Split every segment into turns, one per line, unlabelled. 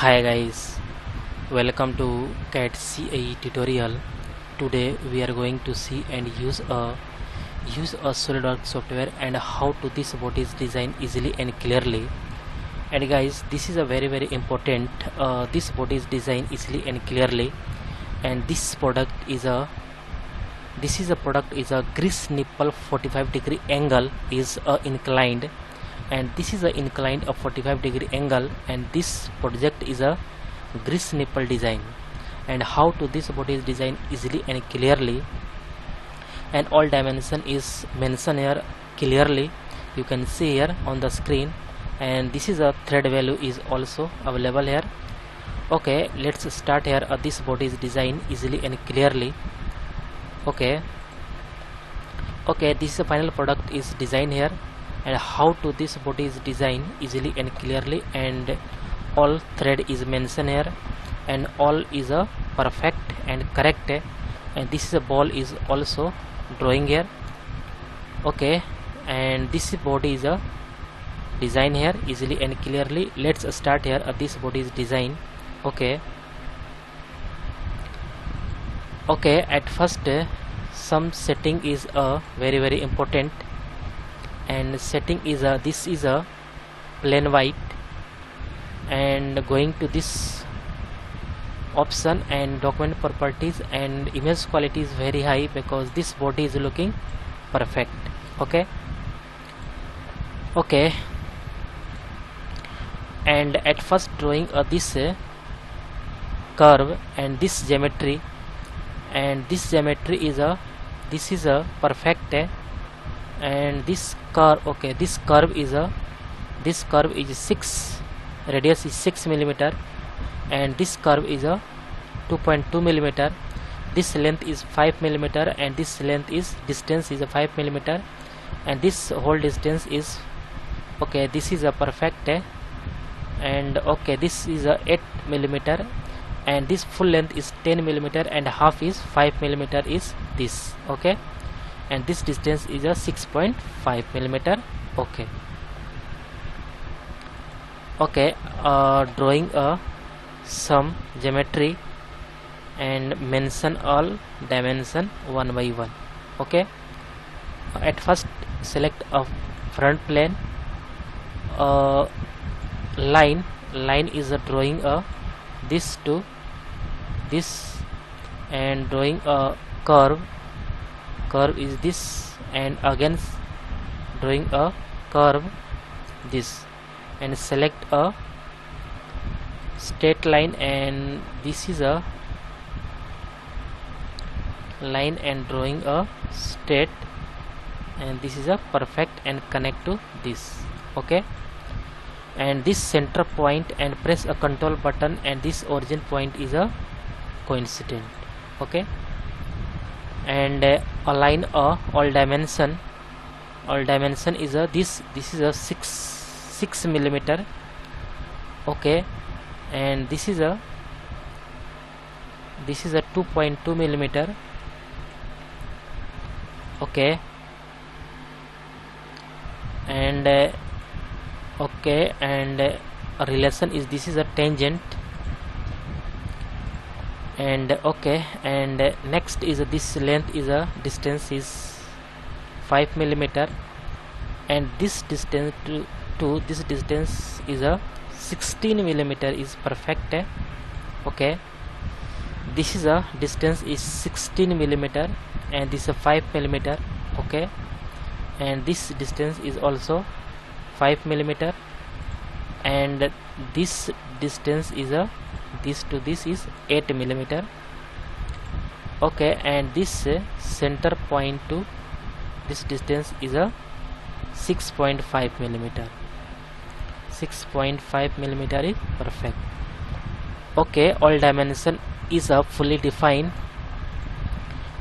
Hi guys, welcome to CAD CAE tutorial. Today we are going to see and use a Solidworks software and how to this bodies design easily and clearly. And guys, this is a very important this bodies design easily and clearly. And this product is a grease nipple 45-degree angle is inclined, and this is a inclined of 45-degree angle, and this project is a grease nipple design. And how to this body is design easily and clearly, and all dimension is mentioned here clearly, you can see here on the screen, and this is a thread value is also available here. Okay, let's start here. This body is design easily and clearly. Okay, this is the final product is design here, and how to this body is design easily and clearly, and all thread is mentioned here, and all is a perfect and correct, and this is a ball is also drawing here. Okay, and this body is a design here easily and clearly. Let's start here. This body is design. Okay, at first some setting is very important, and setting is this is a plain white, and going to this option and document properties, and image quality is very high because this body is looking perfect. Okay, and at first drawing this curve and this geometry, and this geometry is this is a perfect, and this curve, this curve is 6, radius is 6 millimeter, and this curve is 2.2 millimeter, this length is 5 millimeter, and this length is distance is 5 millimeter, and this whole distance is this is a perfect, and this is 8 millimeter, and this full length is 10 millimeter, and half is 5 millimeter is this. Okay, and this distance is 6.5 millimeter. Drawing some geometry and mention all dimension one by one. Okay, at first select a front plane. Line is drawing this to this, and drawing a curve is this, and again drawing a curve this, and select a straight line, and this is a line, and drawing a straight, and this is a perfect, and connect to this. Okay, and this center point, and press a control button, and this origin point is a coincident. Okay, and align all dimension is this is a 6 millimeter. Okay, and this is a 2.2 millimeter. Okay, and and relation is this is a tangent, and and next is this length is a distance is 5 millimeter, and this distance to this distance is a 16 millimeter is perfect. Okay, this is a distance is 16 millimeter, and this is 5 millimeter. Okay, and this distance is also 5 millimeter, and this distance is this to this is 8 millimeter. Okay, and this center point to this distance is 6.5 millimeter. 6.5 millimeter is perfect. Okay, all dimension is fully defined,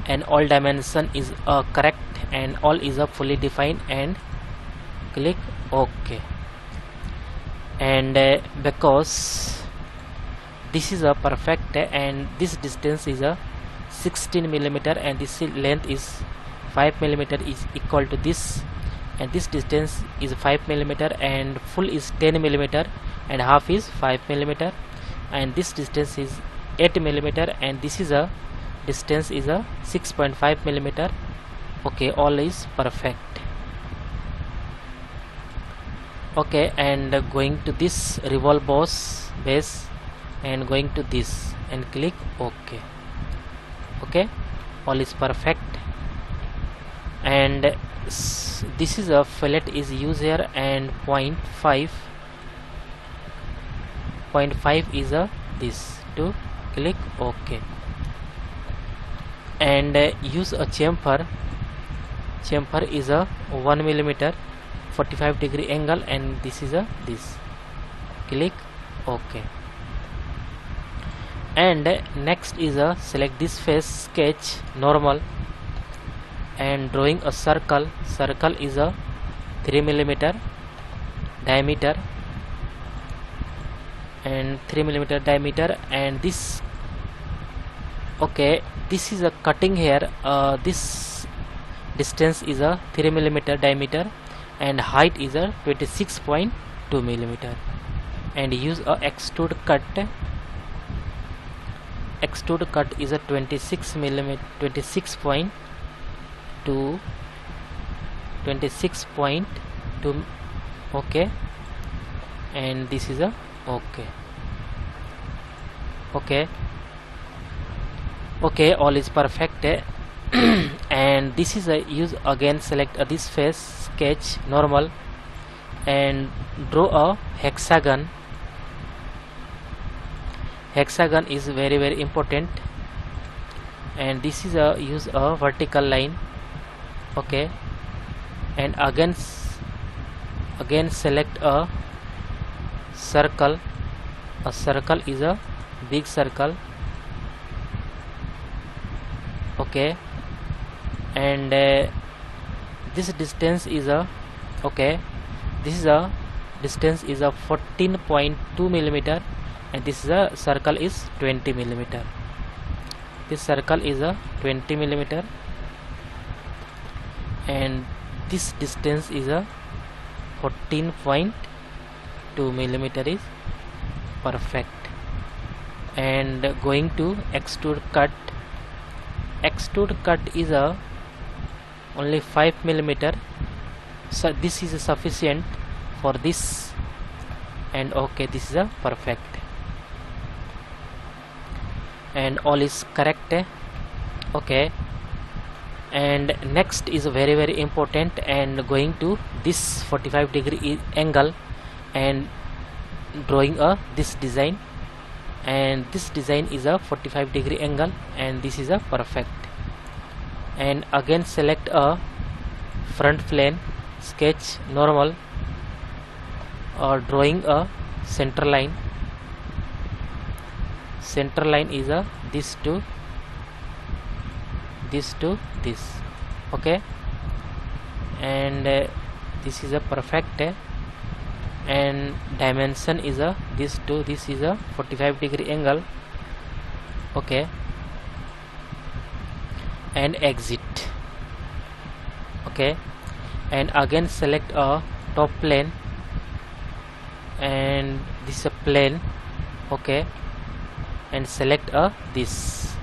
and all dimension is correct, and all is fully defined, and click OK. And because this is a perfect, and this distance is 16 millimeter, and this length is 5 millimeter is equal to this, and this distance is 5 millimeter, and full is 10 millimeter, and half is 5 millimeter, and this distance is 8 millimeter, and this is a distance is a 6.5 millimeter. Okay, all is perfect. Okay, and going to this revolve base and going to this and click OK. Okay, all is perfect. And this is a fillet is used here, and 0.5 is a this to click OK. And use a chamfer is a 1 millimeter 45 degree angle, and this is a this, click OK. And next is a select this face, sketch normal, and drawing a circle is a 3 millimeter diameter, and 3 millimeter diameter, and this, okay, this is a cutting here. This distance is a 3 millimeter diameter, and height is a 26.2 millimeter, and use a extrude cut is a 26 millimeter 26.2. Okay, and this is a okay. All is perfect. And this is a use again, select this face, sketch normal, and draw a hexagon is very important. And this is a use a vertical line. Okay, and again select a circle is a big circle. Okay, and this distance is a, okay, this is a distance is a 14.2 millimeter, and this is a circle is 20 millimeter. This circle is a 20 millimeter, and this distance is a 14.2 millimeter is perfect. And going to extrude cut is a only 5 millimeter, so this is sufficient for this. And okay, this is a perfect, and all is correct. Okay, and next is very important, and going to this 45 degree angle and drawing a this design, and this design is a 45 degree angle, and this is a perfect. And again select a front plane, sketch normal, or drawing a center line is a this to this. Okay, and this is a perfect. And dimension is a this to this is a 45 degree angle. Okay, and exit. Okay, and again select a top plane, and this is a plane. Okay, and select a this.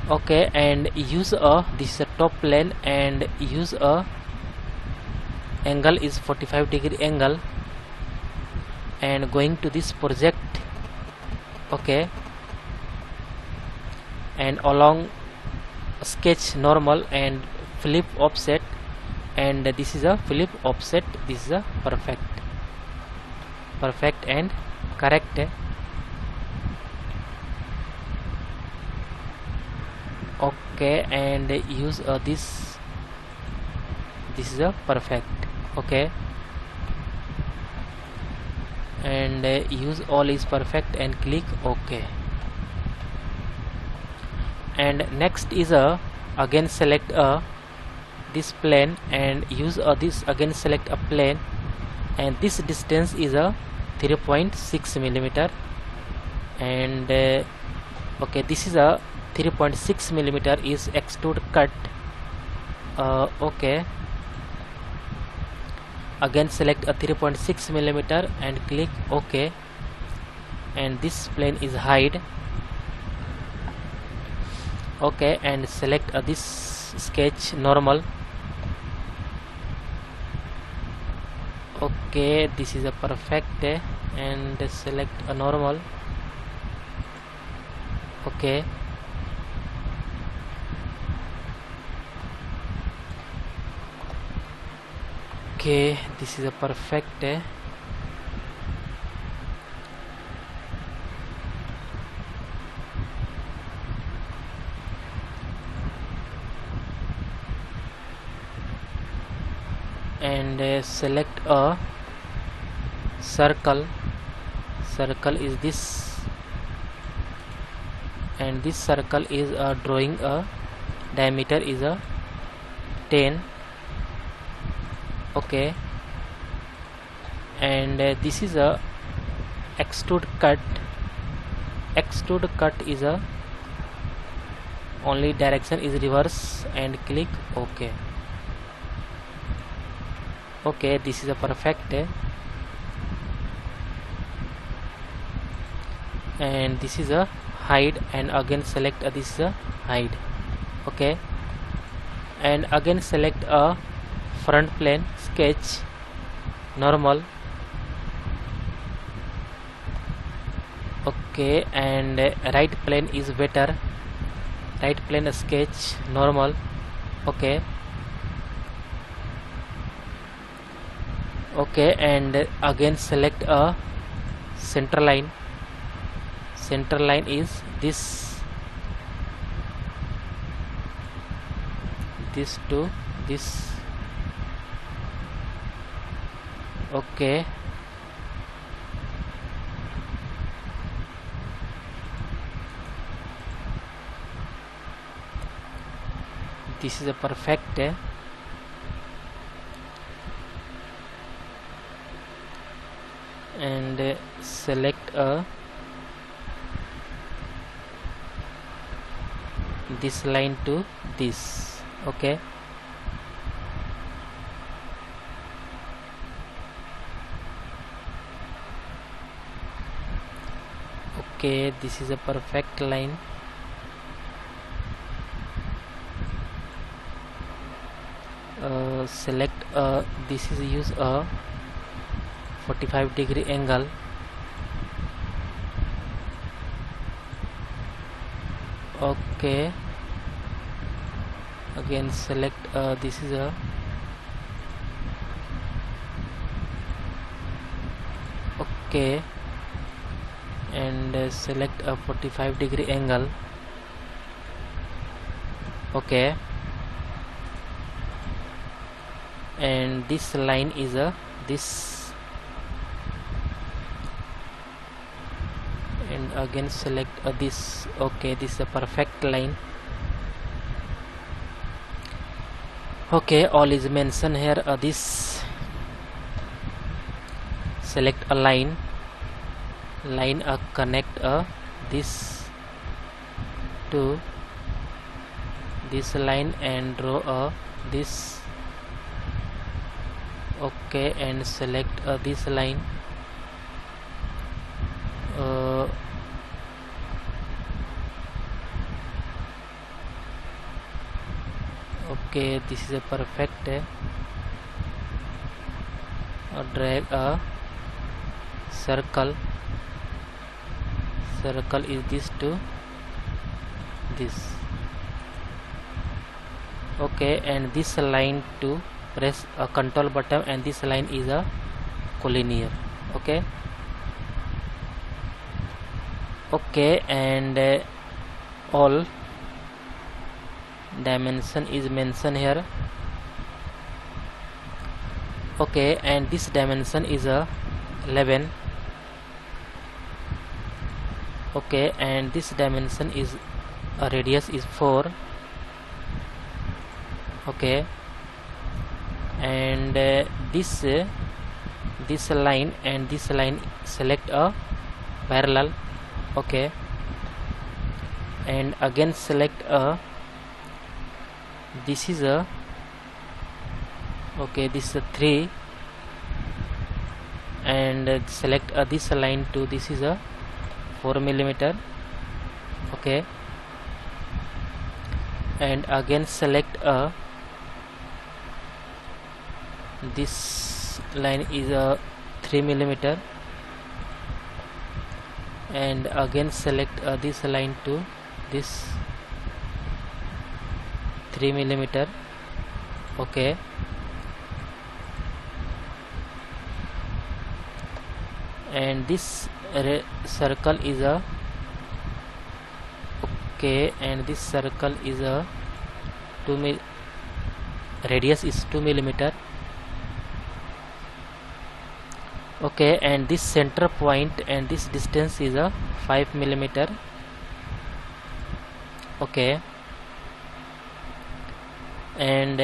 Okay, and use a this is a top plane, and use a angle is 45 degree angle, and going to this project. Okay, and along sketch normal and flip offset, and this is a flip offset. This is a perfect and correct. Okay, and use this is a perfect. Okay, and use all is perfect and click OK. And next is a again select a this plane, and use this again select a plane, and this distance is a 3.6 millimeter, and okay, this is a 3.6 millimeter is extrude cut. Okay, again select a 3.6 millimeter and click OK, and this plane is hide. OK, and select this sketch normal. OK, this is a perfect, and select a normal. OK, okay, this is a perfect, and select a circle. Circle is this, and this circle is drawing a diameter is a 10. Okay, and this is a extrude cut. Extrude cut is a only direction is reverse, and click OK. Okay, this is a perfect, and this is a hide, and again select this is a hide. Okay, and again select a front plane sketch normal. Okay, and right plane is better. Right plane sketch normal. Okay, okay, and again select a center line. Center line is this to this. Okay, this is a perfect, and select this line to this. Okay, okay, this is a perfect line. Select this is use a 45-degree angle. Okay, again select this is a okay, and select a 45-degree angle. Okay, and this line is a this, and again select this. Okay, this is a perfect line. Okay, all is mentioned here. This select a line, connect this to this line and draw this. Okay, and select this line. Okay, this is a perfect, drag a circle. Circle is this to this. Okay, and this line to press a control button, and this line is a collinear. Okay, okay, and all dimension is mentioned here. Okay, and this dimension is a 11. Okay, and this dimension is a radius is 4. Okay, and this line and this line select a parallel. Okay, and again select a this is a okay, this is a 3. and select this line to this is a 4 millimeter. Okay, and again select this line is a 3 millimeter, and again select this line to this 3 millimeter. Okay, and this circle is a and this circle is a radius is 2 millimeter. Okay, and this center point and this distance is a 5 millimeter. Okay, and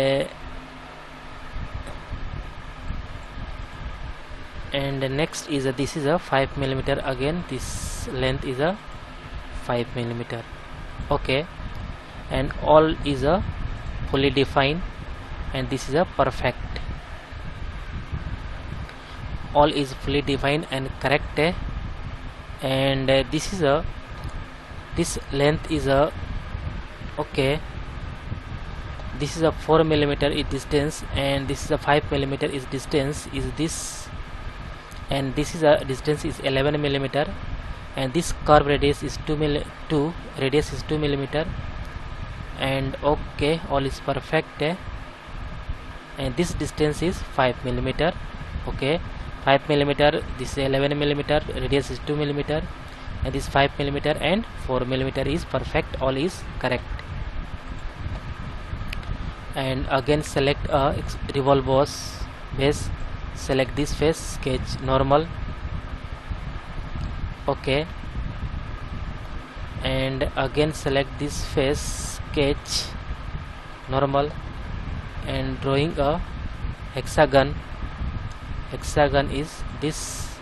next is this is a 5 millimeter. Again this length is a 5 millimeter. Okay, and all is a fully defined, and this is a perfect. All is fully defined and correct, and this is a this length is a this is a 4 millimeter is distance, and this is a 5 millimeter is distance is this, and this is a distance is 11 millimeter, and this curve radius is 2 radius is 2 millimeter, and okay, all is perfect, and this distance is 5 millimeter. Okay, 5 millimeter, this is 11 millimeter, radius is 2 millimeter, and this 5 millimeter and 4 millimeter is perfect. All is correct. And again select a revolve base, select this face, sketch normal. Okay, and again select this face, sketch normal, and drawing a hexagon. Hexagon is this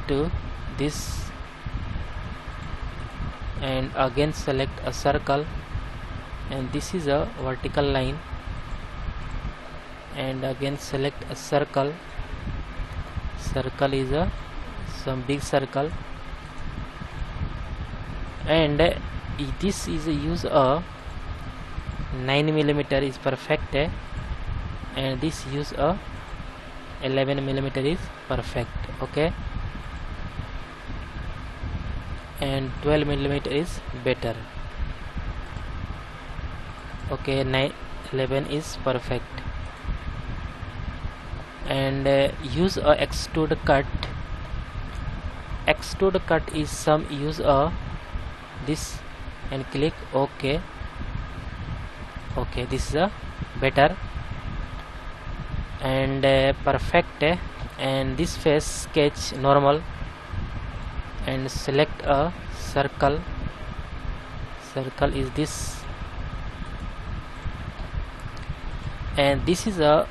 to this, and again select a circle, and this is a vertical line, and again select a circle. Circle is a some big circle, and this is use a 9 millimeter is perfect, and this use a 11 millimeter is perfect. Okay, and 12 millimeter is better. Okay, 11 is perfect, and use a extrude cut. Extrude cut is some use a this and click OK. Okay, this is a better and perfect, and this face, sketch normal, and select a circle. Circle is this, and this is a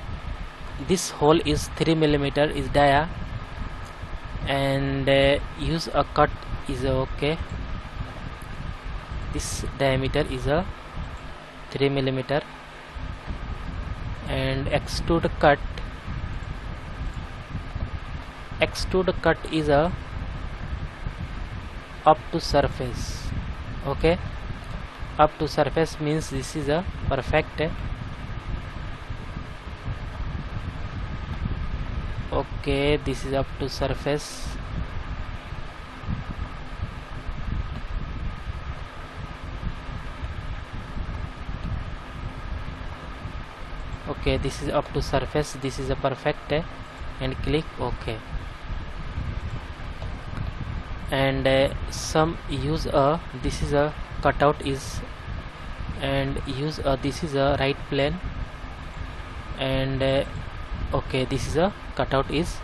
this hole is 3 millimeter is dia, and use a cut is okay. This diameter is a 3 millimeter, and extrude cut. Extrude cut is a up to surface. Okay, up to surface means this is a perfect. Okay, this is up to surface. Okay, this is up to surface, this is a perfect, and click OK. And some use a this is a cutout is, and use a this is a right plane, and okay, this is a cutout is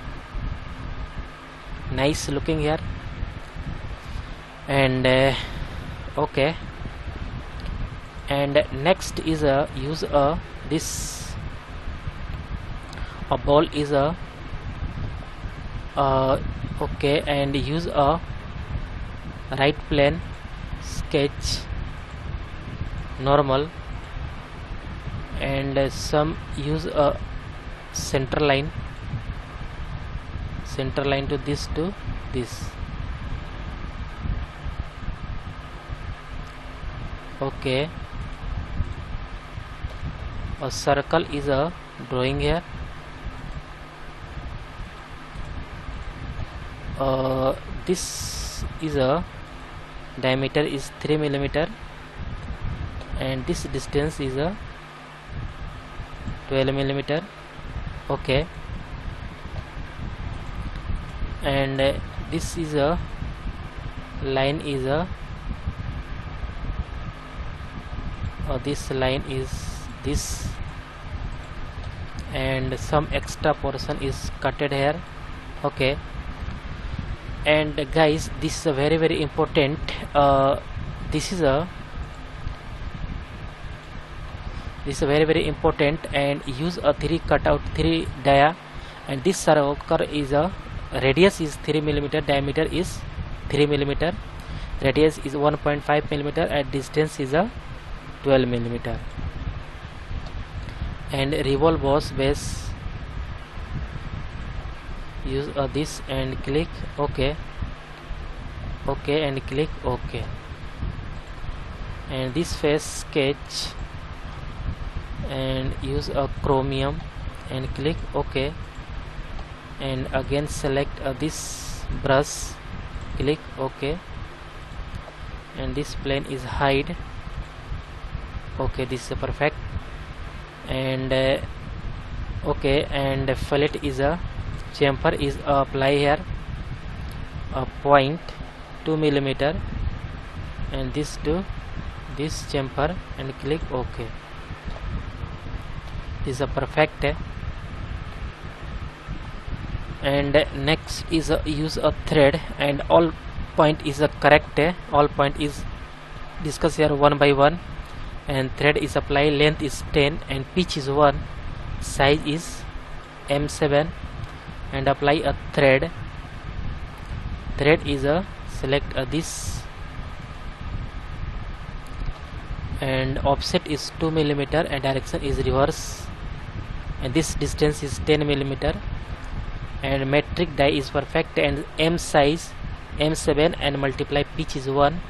nice looking here, and okay, and next is a use a this a ball is a okay, and use a right plane, sketch normal, and some use a center line, center line to this okay. A circle is a drawing here. This is a diameter is 3 millimeter, and this distance is a 12 millimeter. Okay, and this is a line is a this line is this, and some extra portion is cutted here. Okay, and guys, this is a very important. This is very important, and use a 3 cutout 3 dia, and this circle is a radius is 3 millimeter, diameter is 3 millimeter, radius is 1.5 millimeter, and distance is a 12 millimeter. And revolve boss base, use this and click OK. Okay, and click OK. And this face sketch, and use a chromium and click OK. And again select this brush, click OK. And this plane is hide. Okay, this is perfect. And okay, and fillet is a chamfer is apply here a point 2 millimeter, and this to this chamfer, and click OK. This is a perfect. And next is use a thread, and all point is a correct. All point is discuss here one by one, and thread is apply, length is 10 and pitch is 1, size is M7, and apply a thread. Thread is a select this, and offset is 2 millimeter, and direction is reverse, and this distance is 10 millimeter, and metric die is perfect, and M size M7, and multiply pitch is 1,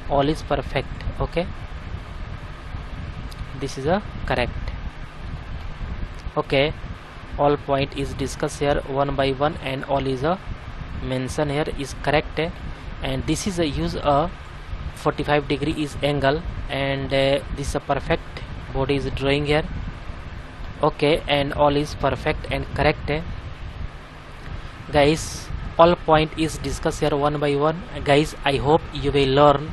all is perfect. Okay, this is a correct. Okay, all point is discussed here one by one, and all is a mention here is correct. And this is a use a 45 degree is angle, and this is a perfect body is drawing here. Okay, and all is perfect and correct. Guys, all point is discussed here one by one. Guys, I hope you will learn.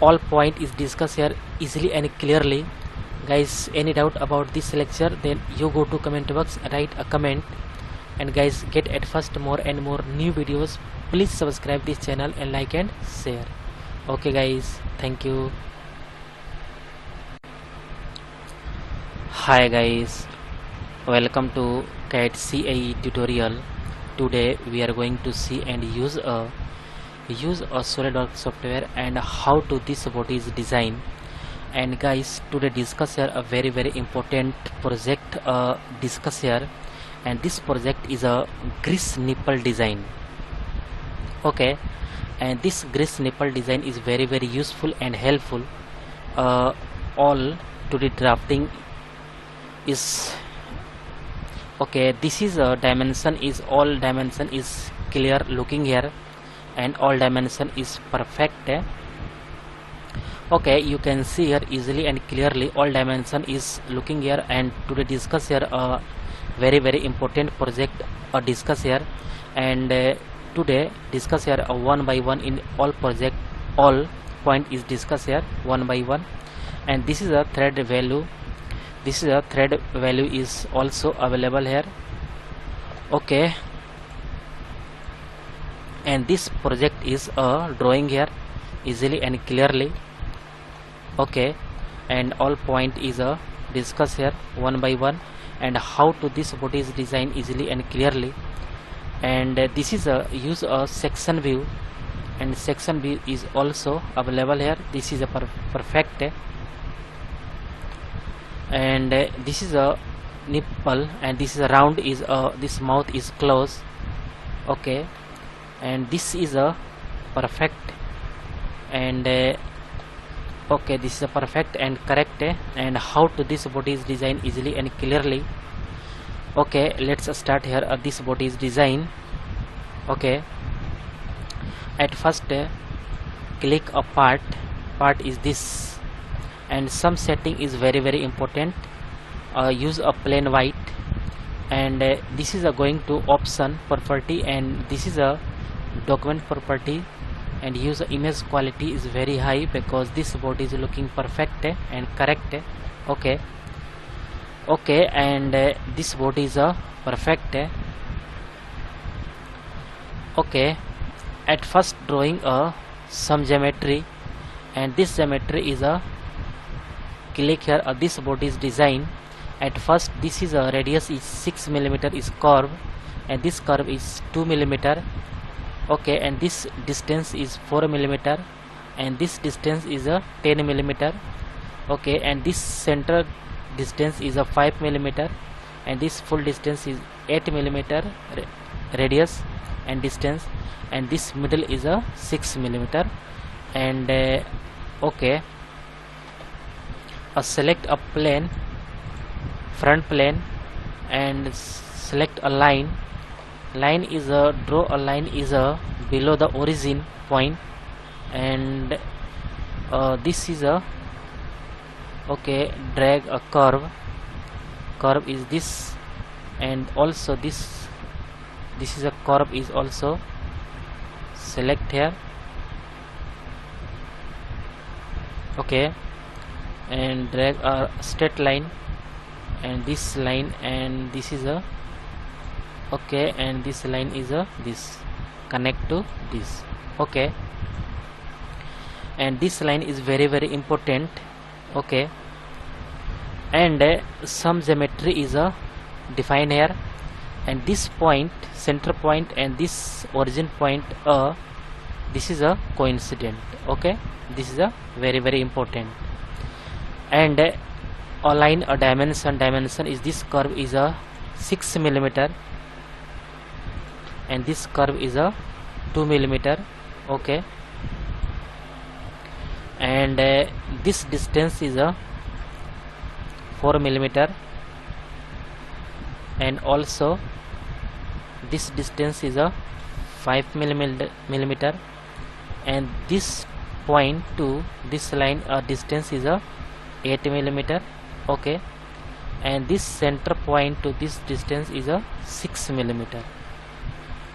All point is discussed here easily and clearly. Guys, any doubt about this lecture, then you go to comment box, write a comment. And guys, get at first more and more new videos. Please subscribe this channel and like and share. Okay guys, thank you. Hi guys, welcome to CAD CAE tutorial. Today we are going to see and use a Solidworks software, and how to this body is design. And guys, today discuss here a very important project discuss here, and this project is a grease nipple design. Okay, and this grease nipple design is very useful and helpful. All today drafting is okay. This is a dimension is all dimension is clear looking here, and all dimension is perfect. Okay, you can see here easily and clearly all dimension is looking here. And today discuss here a very important project discuss here, and today discuss here one by one in all project. All point is discuss here one by one, and this is a thread value. This is a thread value is also available here. Okay, and this project is a drawing here easily and clearly. Okay, and all point is a discuss here one by one, and how to this body is designed easily and clearly. And this is a use a section view, and section view is also available here. This is a perfect. And this is a nipple, and this is a round is this mouth is closed, Okay, and this is a perfect, and okay, this is a perfect and correct. And how to this body is designed easily and clearly. Okay, let's start here. This body is design. Okay, at first click a part is this, and some setting is very important. Use a plain white, and this is a going to option property, and this is a document property, and use image quality is very high because this body is looking perfect and correct. Okay, okay, and this body is perfect. Okay, at first drawing some geometry, and this geometry is a click here. This body is design. At first this is a radius is 6 mm is curve, and this curve is 2 mm. Okay, and this distance is 4 mm, and this distance is a 10 mm. Okay, and this center distance is a 5 mm, and this full distance is 8 mm radius and distance, and this middle is a 6 mm. And okay, select a plane, front plane, and select a line. Line is a draw a line is a below the origin point, and this is a okay, drag a curve is this, and also this is a curve is also select here. Okay, and drag a straight line, and this line, and this is a okay, and this line is a this connect to this. Okay, and this line is very important. Okay, and some geometry is a define here, and this point, center point, and this origin point, this is a coincident. Okay, this is a very important. And align a dimension is this curve is a 6 mm, and this curve is a 2 mm. Okay, and this distance is a 4 mm, and also this distance is a 5 mm, and this point to this line distance is a 8 mm. Okay, and this center point to this distance is a 6 mm.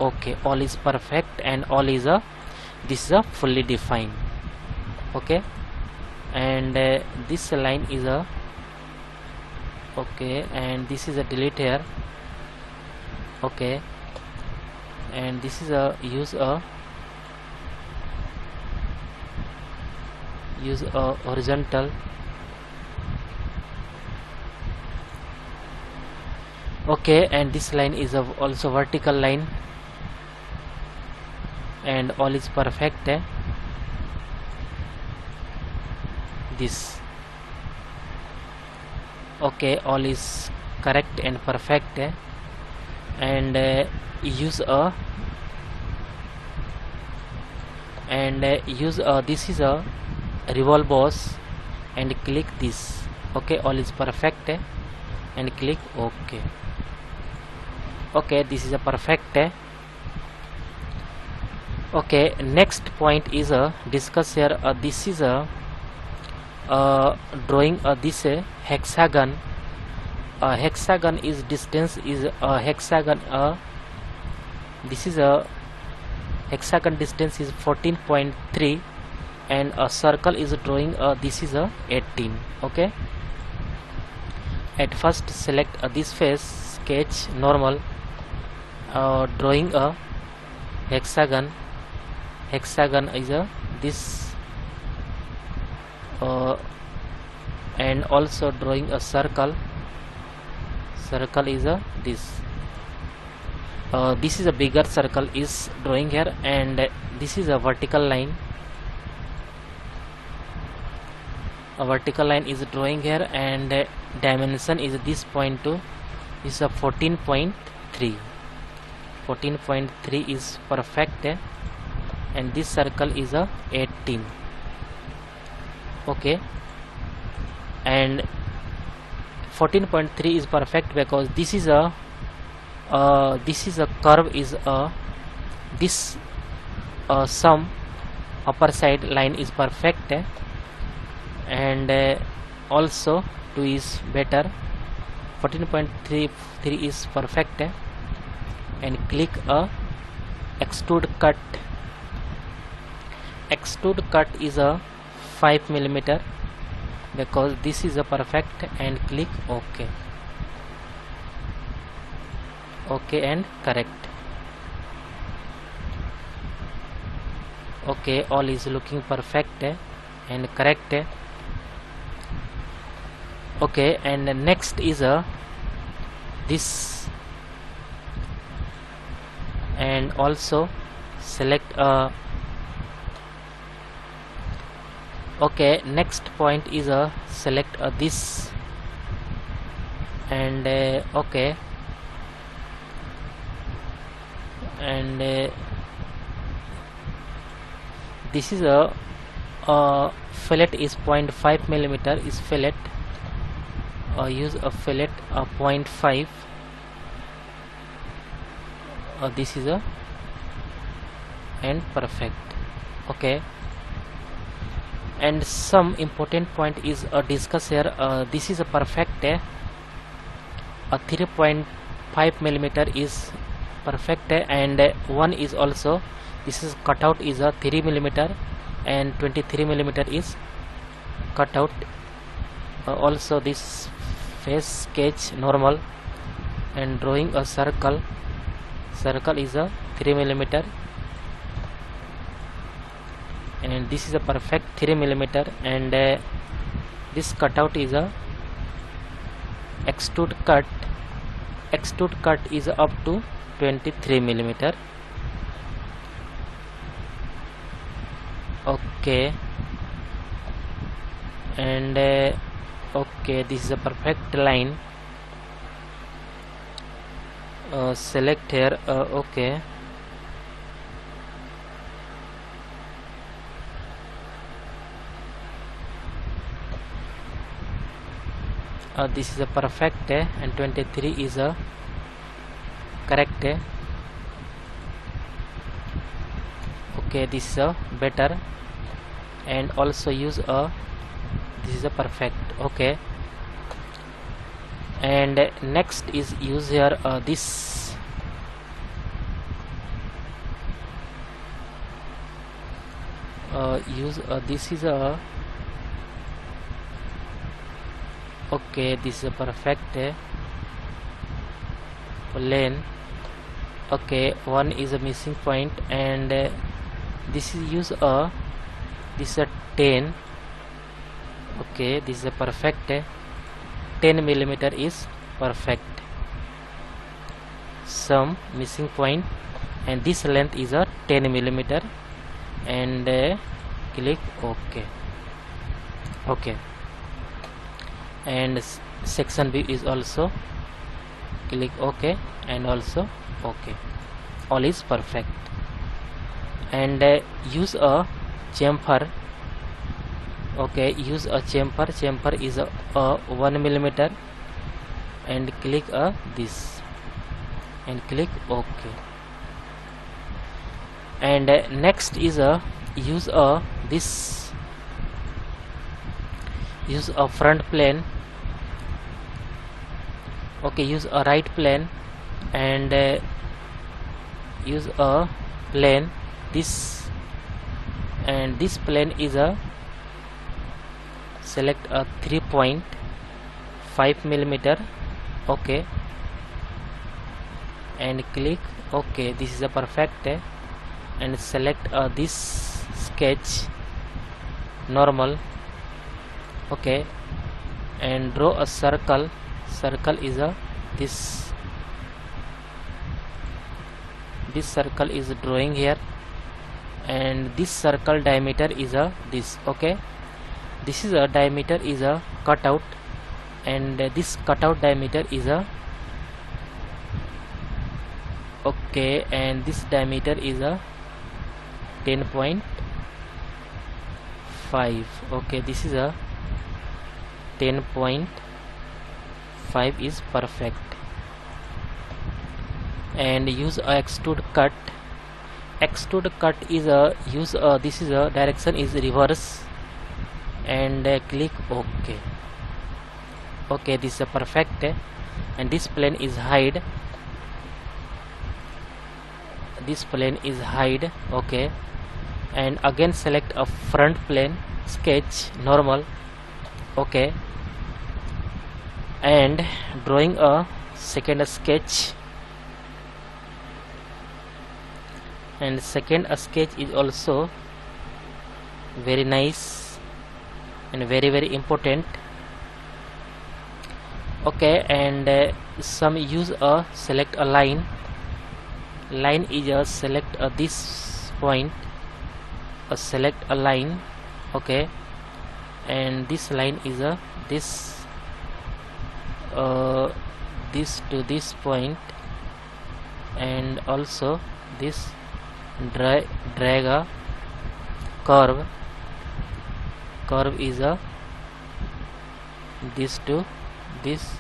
Okay, all is perfect, and all is a this is a fully defined. Okay, and this line is a okay, and this is a delete here. Okay, and this is a use a horizontal. Okay, and this line is also vertical line, and all is perfect. This okay, all is correct and perfect. And use a this is a revolve boss, and click this. Okay, all is perfect, and click OK. Okay, this is a perfect. Okay, next point is discuss here. This is a drawing this hexagon. Hexagon is distance is a hexagon. This is a hexagon distance is 14.3, and a circle is drawing this is a 18. Okay, at first select this face, sketch normal, drawing a hexagon. Hexagon is a this, and also drawing a circle. Circle is a this. This is a bigger circle is drawing here, and this is a vertical line. A vertical line is drawing here, and dimension is this point to is a 14.3. 14.3 is perfect, and this circle is a 18. Okay, and 14.3 is perfect because this is a curve is this some upper side line is perfect, and also 2 is better. 14.3 is perfect, and click a extrude cut. Extrude cut is a 5 mm because this is a perfect, and click OK. OK and correct. Okay, all is looking perfect and correct. Okay, and next is this, and also select okay, next point is select this, and okay, and this is a fillet is 0.5 mm is fillet. Use a fillet 0.5. This is a and perfect. Okay, and some important point is discuss here. This is a perfect. A 3.5 mm is perfect, and one is also, this is cutout is a 3 mm, and 23 mm is cutout. Also this face sketch normal, and drawing a circle is a 3 mm, and this is a perfect 3 mm, and this cutout is a extrude cut. Extrude cut is up to 23 mm. Okay, and okay, this is a perfect line. Select here. Okay, this is a perfect, and 23 is a correct. Okay, this is a better, and also use a, this is a perfect. Okay, and next is use here this, use this is a, okay, this is a perfect plane. Okay, one is a missing point, and this is use a, this is a 10. Okay, this is a perfect. 10 mm is perfect. Some missing point, and this length is a 10 mm, and click OK. Okay, and section view is also click OK, and also OK. All is perfect, and use a chamfer. Okay, use a chamfer. Chamfer is a 1 mm, and click this, and click OK. And next is use this, use a front plane. Okay, use a right plane, and use a plane this, and this plane is a, select a 3.5 mm. Okay, and click OK. This is a perfect, and select this sketch normal. Okay, and draw a circle. Circle is a this circle is drawing here, and this circle diameter is a this. Okay, this is a diameter is a cutout, and this cutout diameter is a Okay, and this diameter is a 10.5. okay, this is a 10.5 is perfect. And use a extrude cut. Extrude cut is a use this is a direction is reverse, and click OK. Okay, this is a perfect. And this plane is hide. Okay, and again select a front plane, sketch normal. Okay, and drawing a second sketch, and second sketch is also very nice and very important. Okay, and some use a select a line is a select this point, select a line. Okay, and this line is a this to this point, and also this drag a curve is a this to this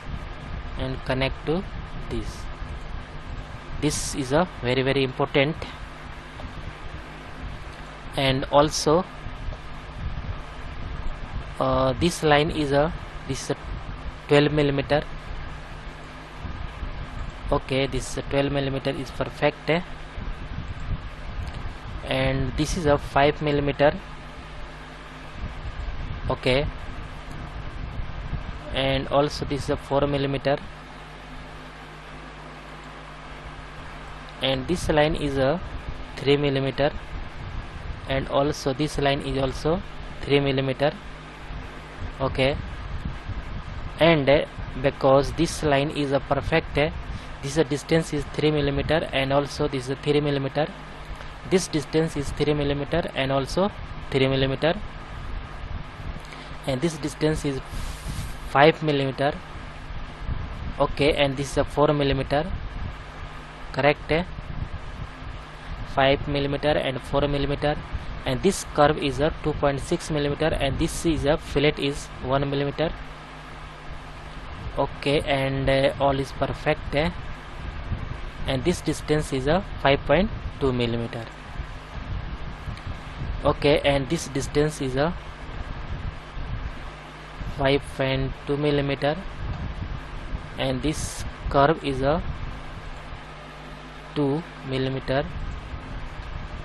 and connect to this. This is a very important. And also this line is a 12 millimeter. Okay, this 12 millimeter is perfect. And this is a 5 millimeter. Okay, and also this is a 4 millimeter. And this line is a 3 millimeter, and also this line is also 3 millimeter. Okay, and because this line is a perfect, this distance is 3 millimeter, and also this is 3 millimeter. This distance is 3 millimeter and also 3 millimeter, and this distance is 5 millimeter. Okay, and this is a 4 millimeter. Correct, 5 millimeter and 4 millimeter. And this curve is a 2.6 millimeter, and this is a fillet is 1 millimeter. Okay, and all is perfect. And this distance is a 5.2 millimeter. Okay, and this distance is a 5.2 millimeter, and this curve is a 2 millimeter,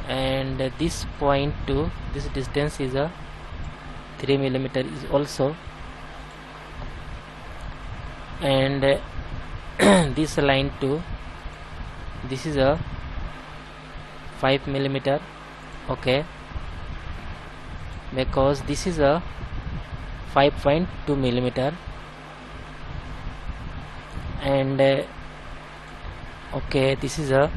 and this point to this distance is a 3 millimeter is also. And this line to this is a 5 millimeter. Okay, because this is a 5.2 millimeter. And okay, this is a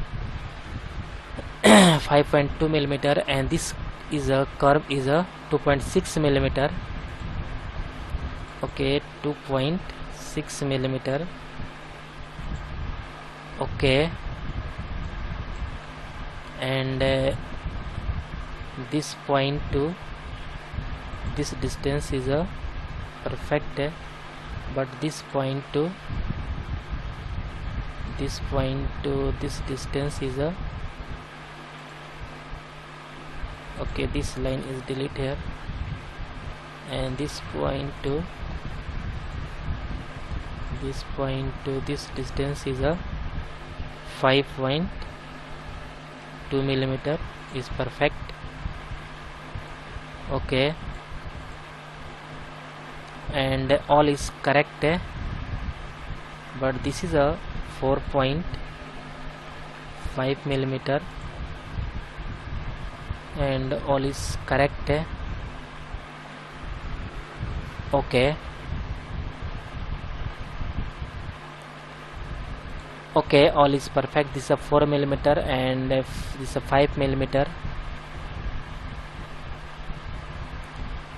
5.2 millimeter, and this is a curve is a 2.6 millimeter. Okay, 2.6 millimeter. Okay, and this point to this distance is a perfect, but this point to this distance is a okay, this line is delete here, and this point to this distance is a 5.2 millimeter is perfect. Okay, and all is correct, but this is a 4.5 millimeter, and all is correct. Okay, okay, all is perfect. This is a 4 millimeter, and this is a 5 millimeter,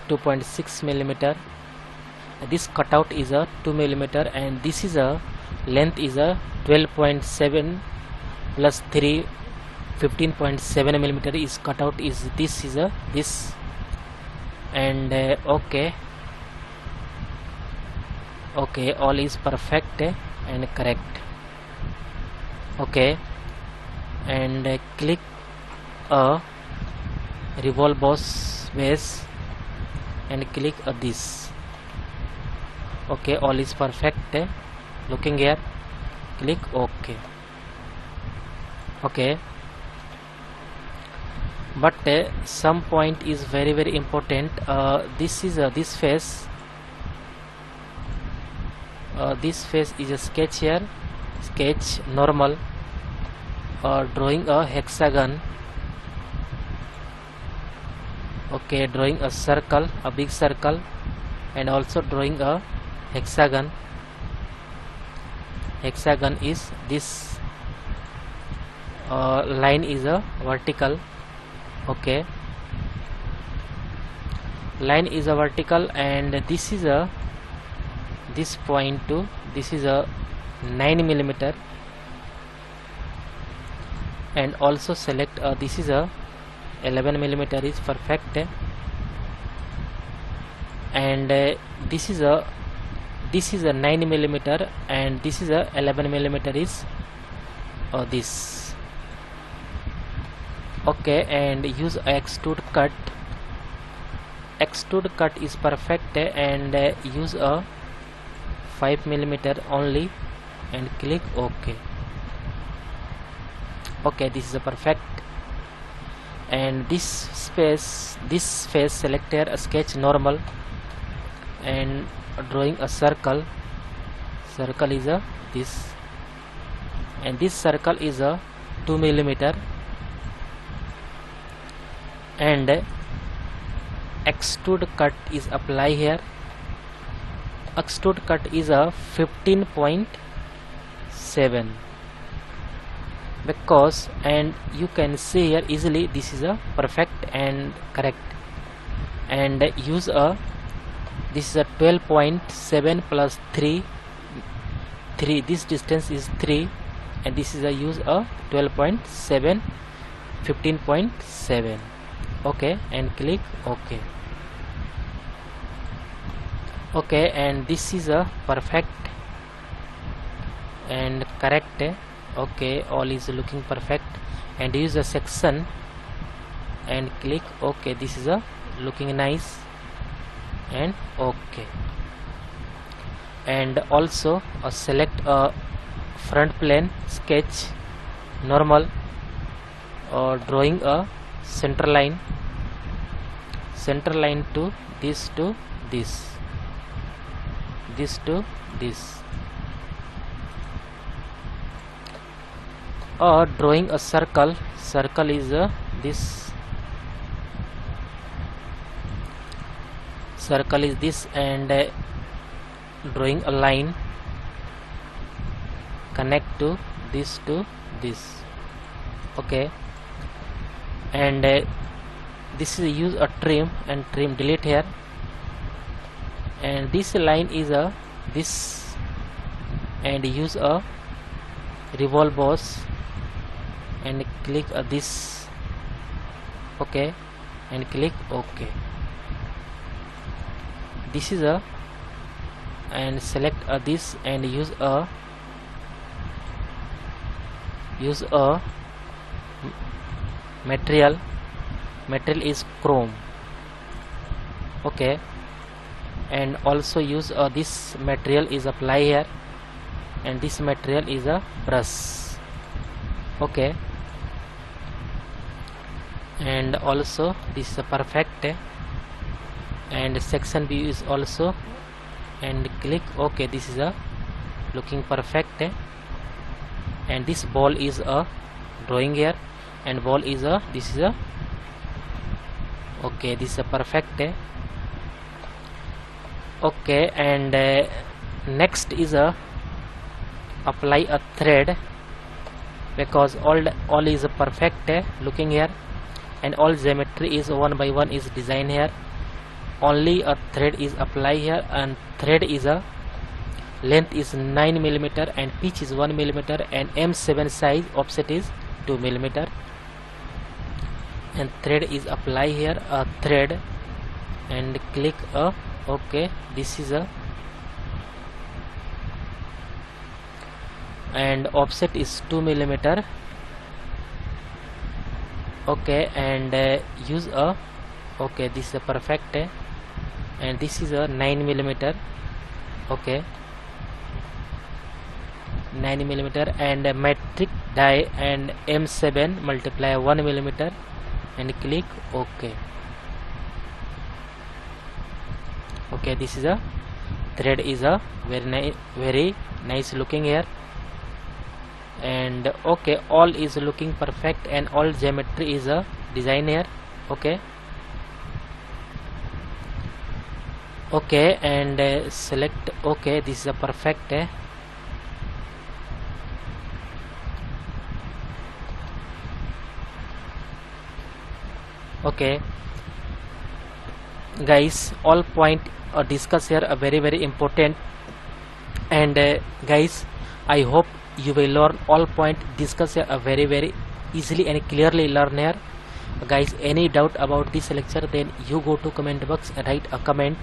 2.6 millimeter. This cutout is a 2 millimeter, and this is a length is a 12.7 plus 3 15.7 millimeter is cut out. Is this is a this, and okay, all is perfect and correct. Okay, and click a revolve boss base and click this. Okay, all is perfect. Looking here, click OK. Okay, but some point is very important. This is this face. This face is a sketch here, sketch normal, drawing a hexagon. Okay, drawing a circle, a big circle, and also drawing a hexagon. Hexagon is this, line is a vertical. Okay, line is a vertical, and this is a this point to this is a 9 millimeter, and also select this is a 11 millimeter is perfect, and this is a 9 millimeter, and this is a 11 millimeter is this. Okay, and use extrude cut. Extrude cut is perfect, and use a 5 millimeter only, and click OK. Okay, this is a perfect. And this face select here a sketch normal, and drawing a circle. Circle is a this, and this circle is a 2 millimeter, and extrude cut is apply here. Extrude cut is a 15.7, because, and you can see here easily this is a perfect and correct, and use a this is a 12.7 plus 3, this distance is 3, and this is a use a 12.7 15.7. Okay, and click OK. Okay, and this is a perfect and correct. Okay, all is looking perfect, and use a section and click OK. This is a looking nice, and OK. And also select a front plane sketch normal, drawing a center line to this to this, this to this, or drawing a circle. Circle is this, circle is this, and drawing a line connect to this to this. Okay, and this is use a trim, and trim delete here, and this line is a this, and use a revolve boss and click this. Okay, and click OK. This is a, and select this, and use a material is chrome. Okay, and also use this material is apply here, and this material is a brush. Okay, and also this is a perfect, and section view is also, and click OK. This is a looking perfect, and this ball is a drawing here, and ball is a this is a okay. This is a perfect. Okay, and next is a apply a thread, because all is a perfect looking here, and all geometry is one by one is design here. Only a thread is apply here, and thread is a length is 9 mm and pitch is 1 mm and M7 size, offset is 2 mm, and thread is apply here a thread and click a OK. This is a, and offset is 2 mm. OK, and use a OK. This is a perfect, and this is a 9 mm. OK, 9 mm and a metric die and M7 multiply 1 mm and click OK. OK, this is a thread is a very nice looking here, and OK, all is looking perfect and all geometry is a design here. OK, OK, and select OK. This is a perfect. OK guys, all point discuss here are very important, and guys, I hope you will learn all point discuss here are very easily and clearly learn here. Guys, any doubt about this lecture, then you go to comment box and write a comment.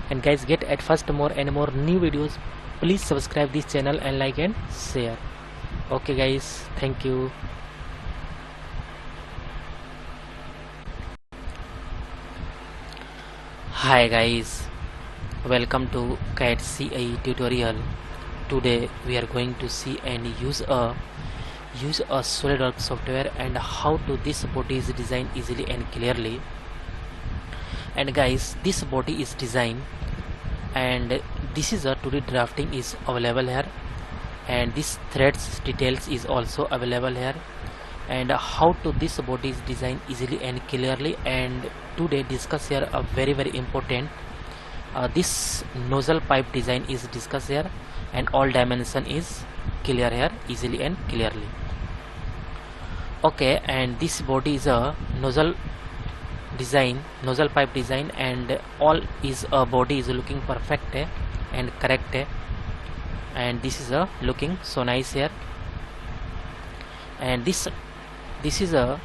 And guys, get at first more and more new videos. Please subscribe this channel and like and share. Okay guys, thank you. Hi guys, welcome to CAD CAE tutorial. Today we are going to see and use a Solidworks software and how to this body is designed easily and clearly. And guys, this body is designed, and this is a 2D drafting is available here, and this threads details is also available here, and how to this body is designed easily and clearly. And today discuss here a very important, this nozzle pipe design is discussed here, and all dimension is clear here easily and clearly. Okay, and this body is a nozzle pipe design, and all is a body is looking perfect and correct, and this is a looking so nice here, and this is a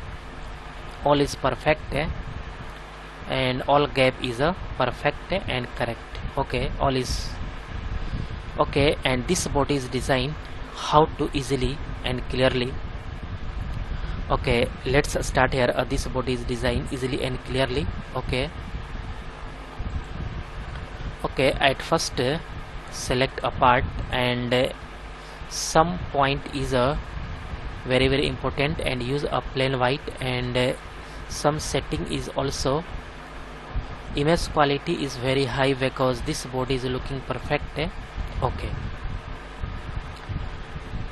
all is perfect, and all gap is a perfect and correct. Okay, all is okay, and this body is designed how to easily and clearly. Okay, let's start here. This body is designed easily and clearly. Okay, at first select a part, and some point is a very important, and use a plain white, and some setting is also image quality is very high because this body is looking perfect.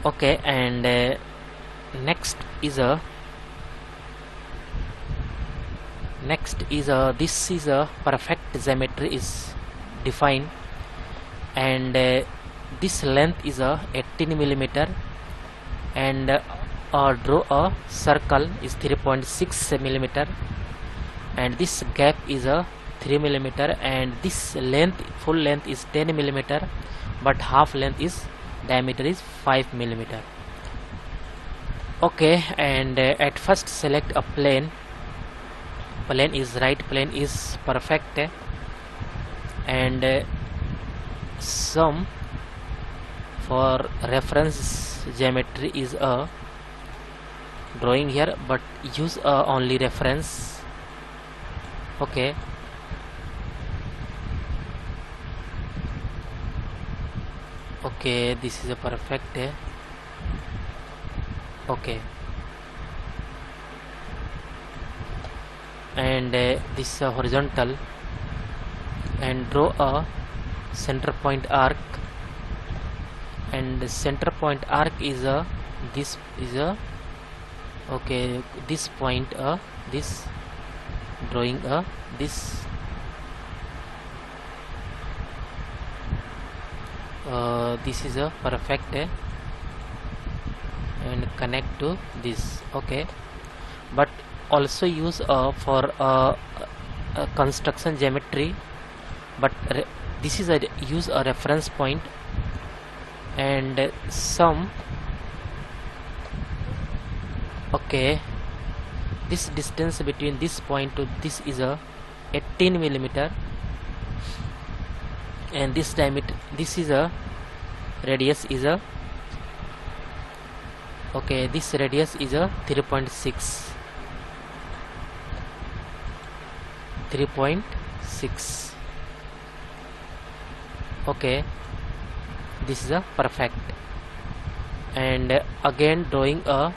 Okay, and next is this is a perfect geometry is defined, and this length is a 18 mm, and draw a circle is 3.6 mm, and this gap is a 3 mm, and this length full length is 10 mm, but half length is diameter is 5 mm. Okay, and at first select a plane is right, plane is perfect, and some for reference geometry is a drawing here, but use only reference. Okay, this is a perfect. Okay, and this is a horizontal, and draw a center point arc, and the center point arc is a this is a okay, this point this drawing this this is a perfect, and connect to this. Okay, but also use for construction geometry, but this is a use a reference point, and some okay, this distance between this point to this is a 18 millimeter, and this diameter, this is a radius is a okay, this radius is a 3.6. Okay, this is a perfect. And again drawing a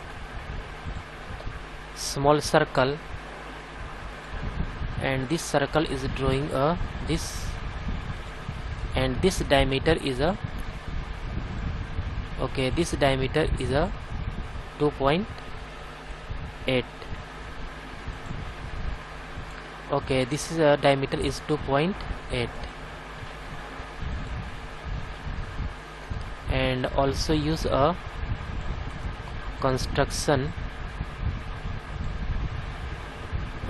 small circle, and this circle is drawing a this, and this diameter is a okay, this diameter is a 2.8. okay, this is a diameter is 2.8. and also use a construction.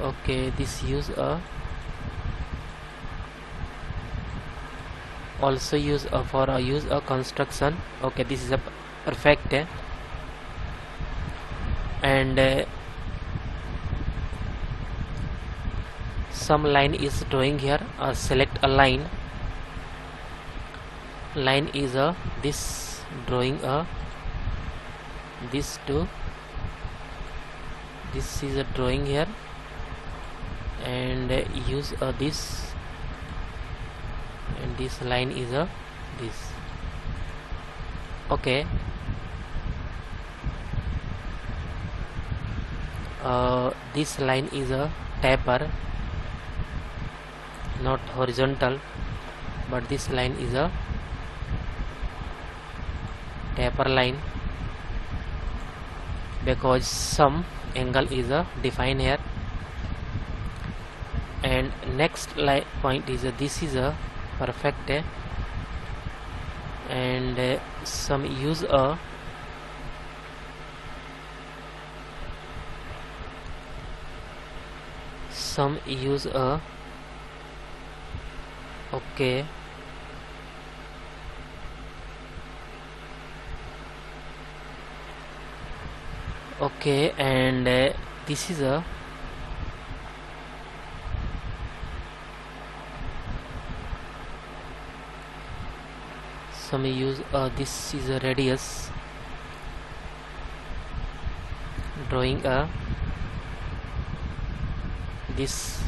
Okay, this use a also use a for a use a construction. Okay, this is a perfect. And some line is drawing here. Select a line. Line is a this drawing a this to this is a drawing here, and use a this, and this line is a this. Okay, this line is a taper, not horizontal, but this line is a taper line because some angle is a defined here. And next point is this is a perfect, and some use a okay, okay, and this is a some use this is a radius, drawing a this,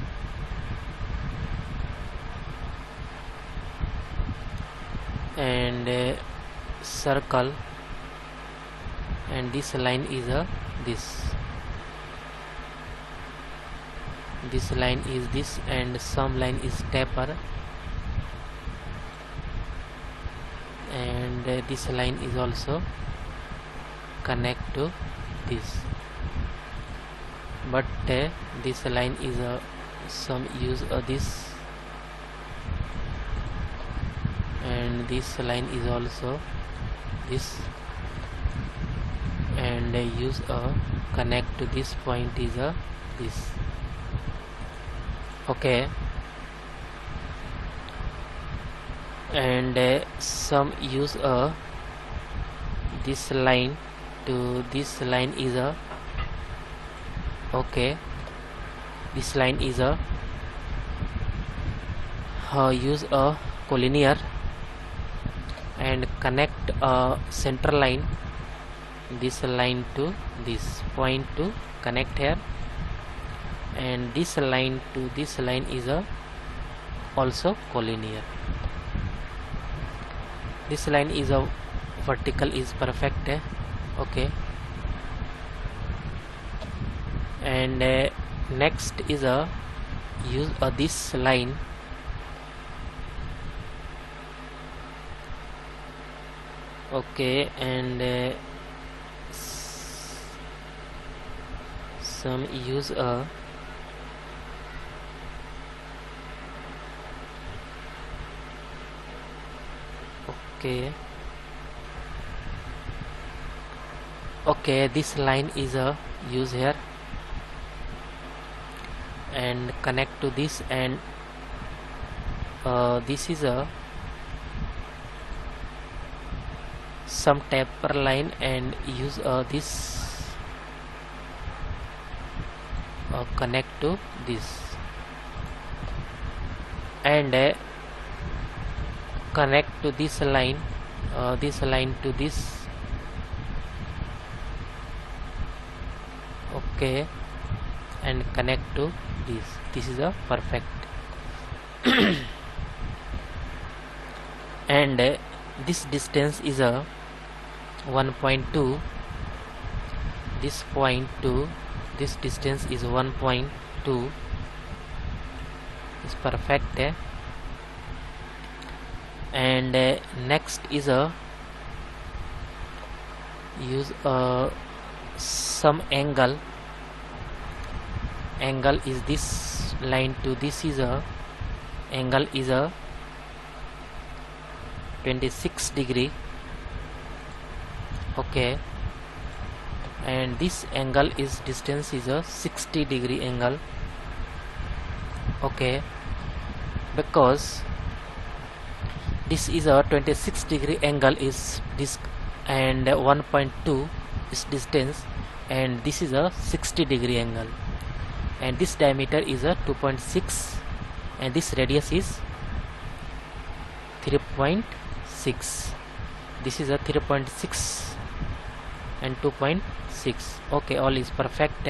and circle, and this line is a this line is this, and some line is taper, and this line is also connect to this, but this line is a some use this, and this line is also this, and use a connect to this point is a this. Okay, and some use this line to this line is a okay, this line is a use a collinear and connect a center line, this line to this point to connect here, and this line to this line is a also collinear. This line is a vertical is perfect. Okay, and next is a use this line, okay, and some use okay, this line is a use here and connect to this, and this is a some taper line and use this connect to this, and connect to this line to this. Okay, and connect to this is a perfect. And this distance is a 1.2. this point to this distance is 1.2 is perfect. And next is a use some angle is this line to this is a angle is a 26 degree. Okay, and this angle is distance is a 60 degree angle. Okay, because this is a 26 degree angle is this, and 1.2 is distance, and this is a 60 degree angle, and this diameter is a 2.6, and this radius is 3.6. this is a 3.6 and 2.6. okay, all is perfect.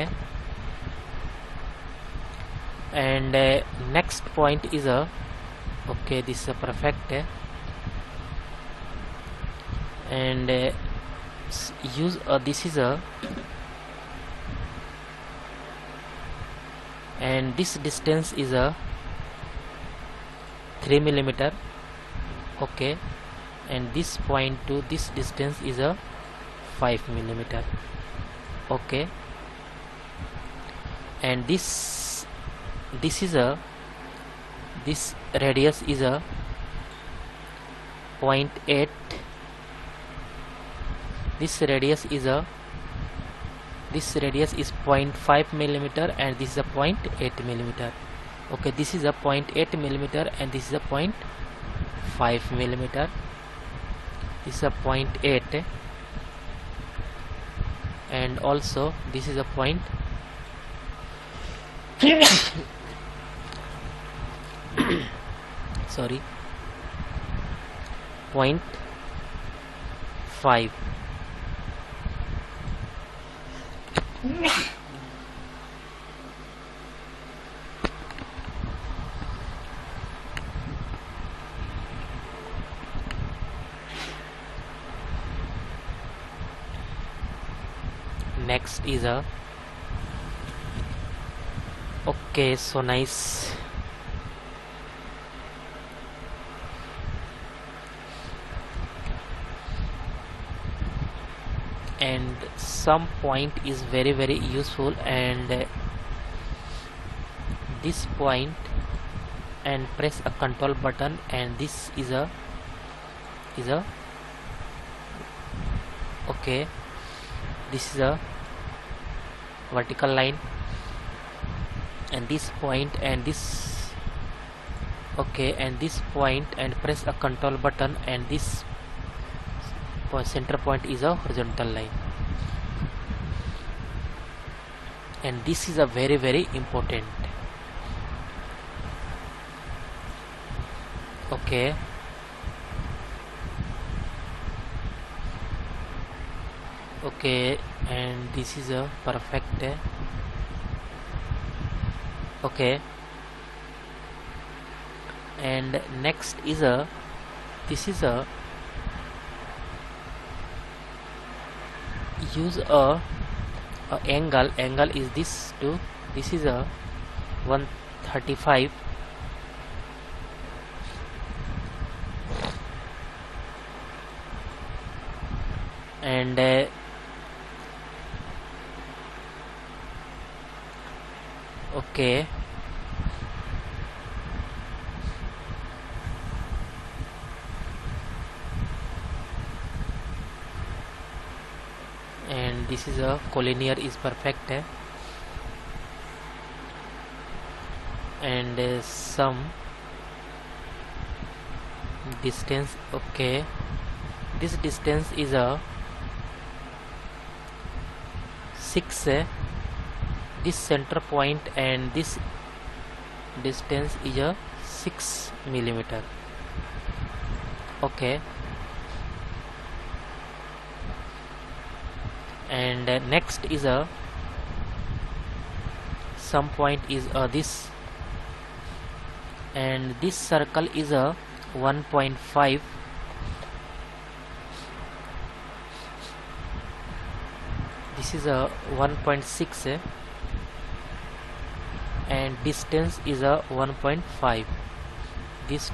And next point is a okay, this is a perfect. And use this is a, and this distance is a 3 millimeter. Okay, and this point to this distance is a 5 millimeter. Okay, and this is a, this radius is a 0.8. this radius is 0.5 millimeter, and this is a 0.8 millimeter. okay, this is a 0.8 millimeter, and this is a 0.5 millimeter. this is a 0.8, and also this is a point sorry, 0.5. Next is a okay, so nice. And some point is very useful, and this point, and press a control button, and this is a okay, this is a vertical line, and this point and this okay, and this point, and press a control button, and this center point is a horizontal line, and this is a very important. Okay, okay, and this is a perfect. Okay, and next is a, this is a use a angle is this to this is a 135, and okay, and this is a collinear is perfect. And some distance. Okay, this distance is a 6, this center point and this distance is a 6 millimeter. Okay, and next is a some point is this, and this circle is a 1.5, this is a 1.6, and distance is a 1.5. This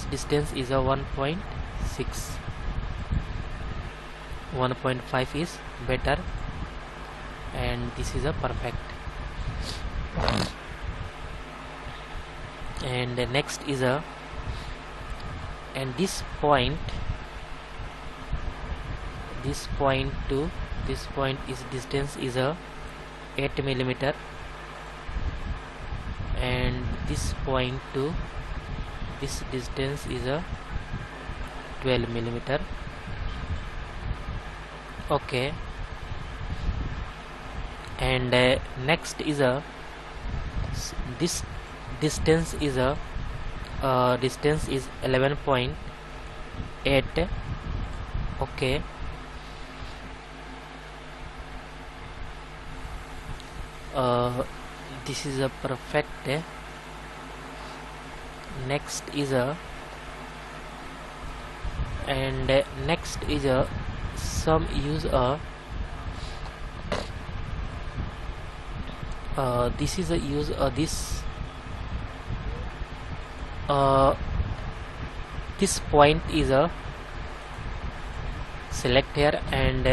distance is a 1.6. 1.5 is better, and this is a perfect. And the next is a, and this point to this point is distance is a 8 millimeter, and this point to this distance is a 12 millimeter. Okay, and next is a this distance is a distance is 11.8. Okay, this is a perfect. Next is a, and next is a some use a this is a use this this point is a select here and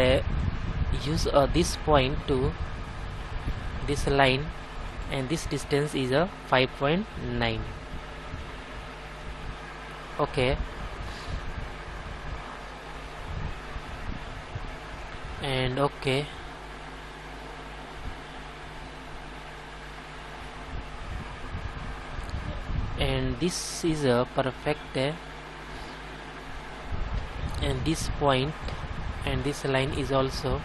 use this point to this line, and this distance is a 5.9. Okay, and okay, and this is a perfect, and this point and this line is also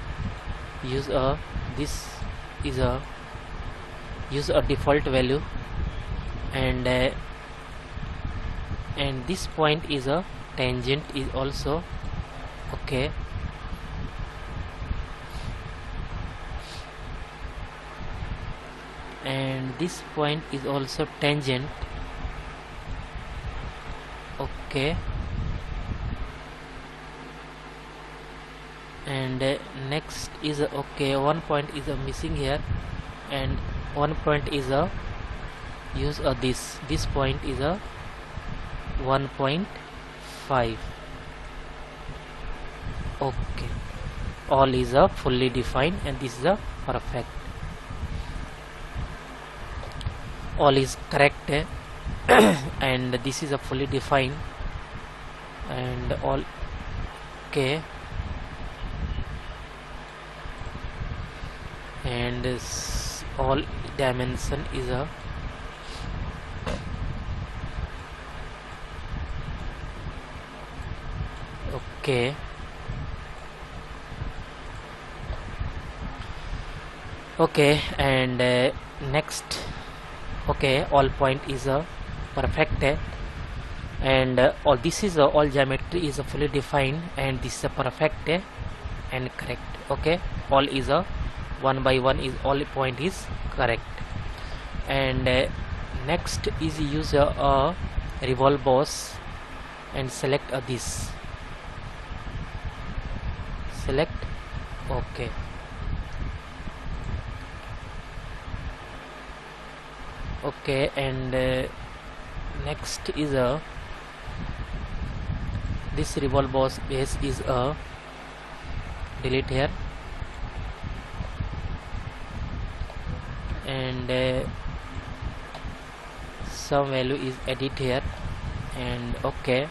use a this is a use a default value, and this point is a tangent is also okay. And this point is also tangent. Okay, and next is okay, one point is missing here, and one point is a use this point is a 1.5. Okay, all is a fully defined, and this is a perfect. All is correct, and this is a fully defined, and all okay, and all dimension is a okay. Okay, and next, okay, all point is a perfect, and all this is all geometry is fully defined, and this is a perfect and correct. Okay, all is a one by one is all point is correct. And next is use a revolve boss and select this, select. Okay, okay, and next is a this revolve boss base is a delete here, and some value is edit here, and okay,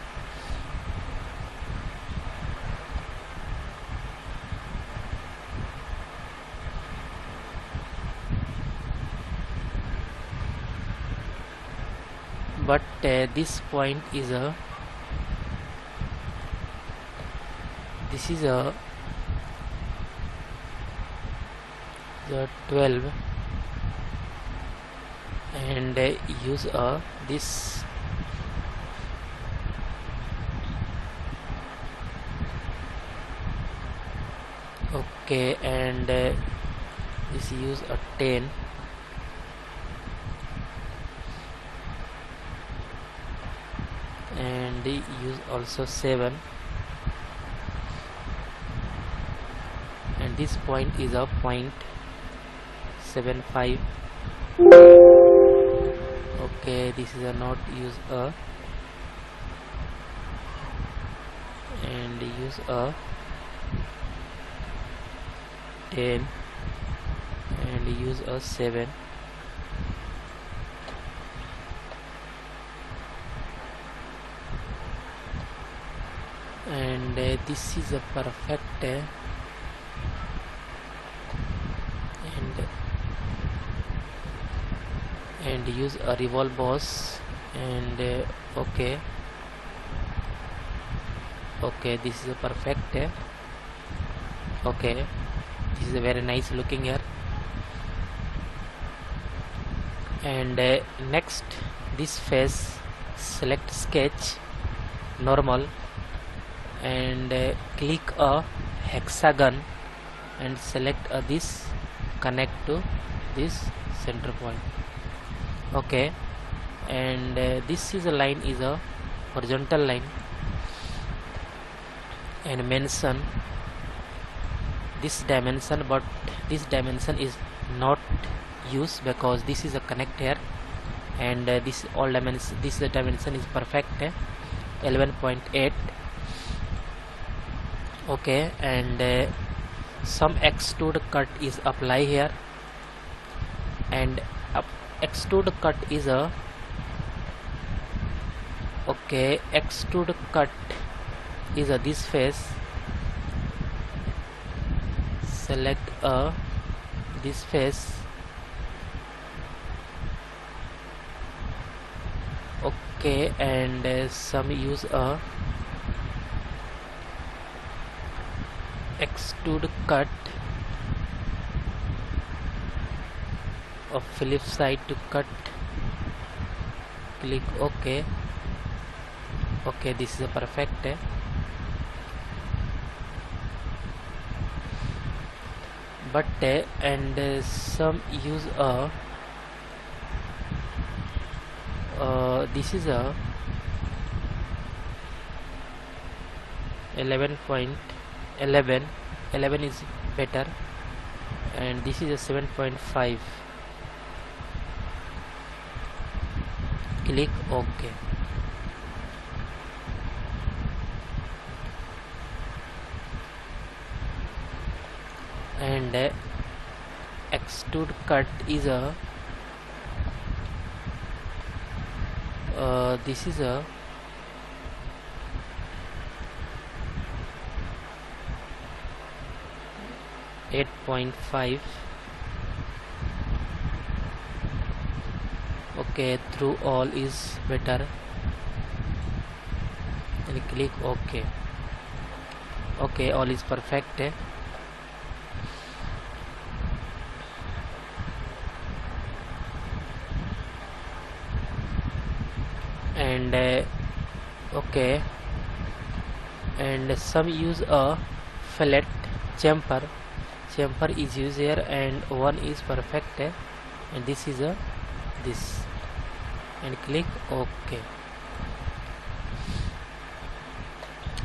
but this point is a this is a the 12 and use this okay, and this use a 10 and use also 7 and this point is a 0.75. okay, this is a not use a and use a 10 and use a 7 and this is a perfect and use a revolve boss and okay, this is a perfect okay, this is a very nice looking here. And next this face, select sketch normal and click a hexagon and select this, connect to this center point. okay, and this is a line is a horizontal line and mention this dimension, but this dimension is not used because this is a connect here and this all dimension, this dimension is perfect 11.8. okay, and some extrude cut is apply here and extrude cut is a okay, extrude cut is a this face, select this face okay, and some use a extrude cut of flip side to cut, click okay, this is a perfect but and some use a this is a 11.11 is better and this is a 7.5, click OK. and extrude cut is a this is a 8.5. okay, through all is better and click OK. okay, all is perfect and okay, and some use a fillet chamfer is used here and one is perfect and this is a this and click OK.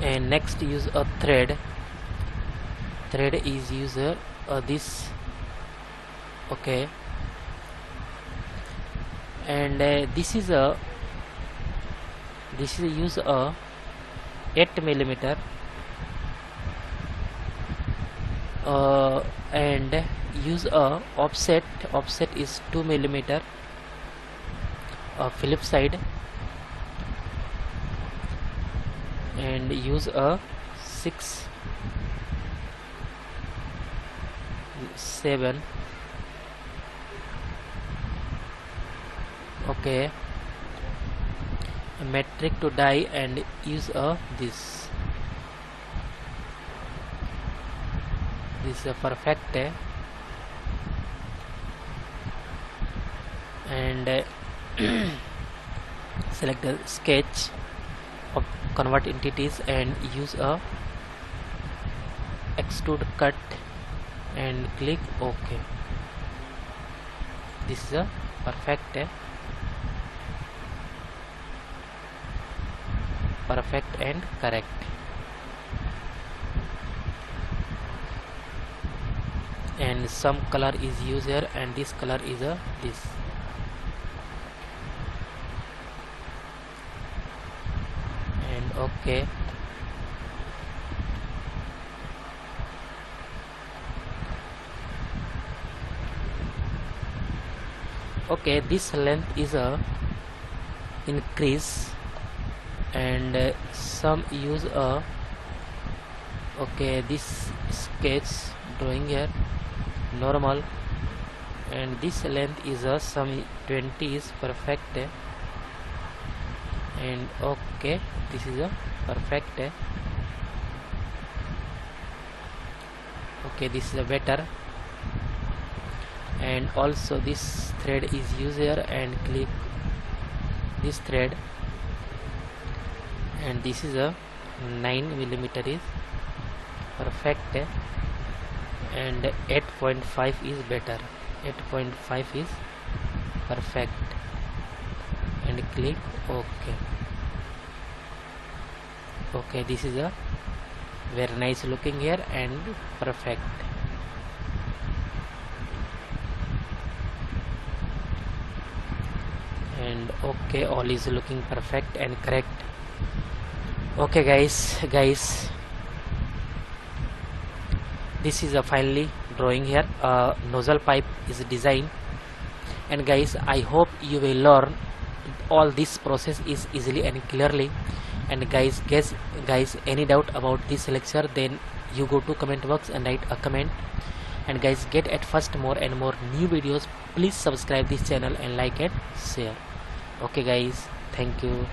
and next use a thread is user this okay, and this is use a 8mm and use a offset is 2mm flip side and use a 6 7 okay, metric to die and use a this This is a perfect and select the sketch of convert entities and use a extrude cut and click OK. This is a perfect and correct. And some color is used here, and this color is this. And OK. Okay, this length is a increase, and some use a this sketch drawing here normal, and this length is a some 20 is perfect, and OK, this is a perfect. Okay, this is a better. And also this thread is used here, and click this thread, and this is a 9mm is perfect, and 8.5 is better. 8.5 is perfect, and click OK. Okay, this is a very nice looking here and perfect. And OK, all is looking perfect and correct. Okay guys, this is a finally drawing here. Nozzle pipe is designed, and guys, I hope you will learn all this process is easily and clearly. And guys, any doubt about this lecture, then you go to comment box and write a comment. And guys, get at first more and more new videos. Please subscribe this channel and like and share. Okay guys, thank you.